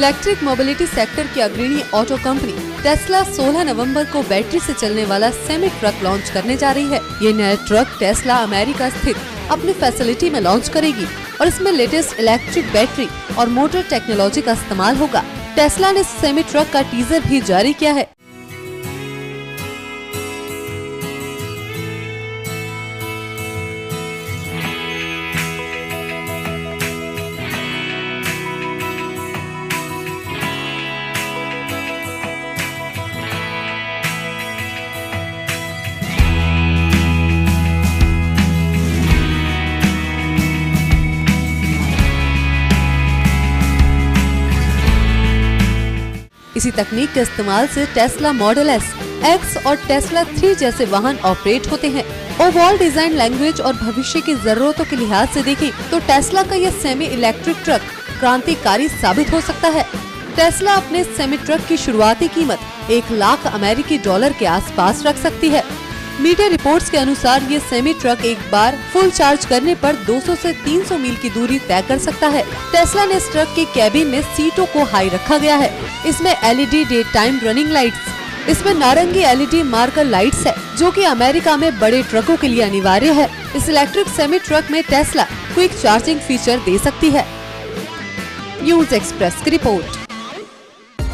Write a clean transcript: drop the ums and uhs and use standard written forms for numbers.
Electric mobility sector की अग्रणी auto company Tesla 16 नवंबर को बैटरी से चलने वाला सेमी ट्रक लॉन्च करने जा रही है। ये नया ट्रक टेस्ला अमेरिका स्थित अपनी फैसिलिटी में लॉन्च करेगी और इसमें लेटेस्ट इलेक्ट्रिक बैटरी और मोटर टेक्नोलॉजी का इस्तेमाल होगा। टेस्ला ने सेमी ट्रक का टीजर भी जारी किया है। इसी तकनीक के इस्तेमाल से टेस्ला मॉडल एस, एक्स और टेस्ला 3 जैसे वाहन ऑपरेट होते हैं। ओवरऑल डिजाइन, लैंग्वेज और भविष्य की जरूरतों के लिहाज से देखें तो टेस्ला का यह सेमी इलेक्ट्रिक ट्रक क्रांतिकारी साबित हो सकता है। टेस्ला अपने सेमी ट्रक की शुरुआती कीमत 1 लाख अमेरिकी डॉलर के आसपास रख सकती है। मीडिया रिपोर्ट्स के अनुसार ये सेमी ट्रक एक बार फुल चार्ज करने पर 200 से 300 मील की दूरी तय कर सकता है। टेस्ला ने इस ट्रक के कैबिन में सीटों को हाई रखा गया है। इसमें LED day time running lights, इसमें नारंगी LED मार्कर लाइट्स है, जो कि अमेरिका में बड़े ट्रकों के लिए अनिवार्य है। इस इलेक्ट्रिक सेमी ट्रक में टेस्ला क्विक चार्जिंग फीचर दे सकती है। न्यूज़ एक्सप्रेस की रिपोर्ट।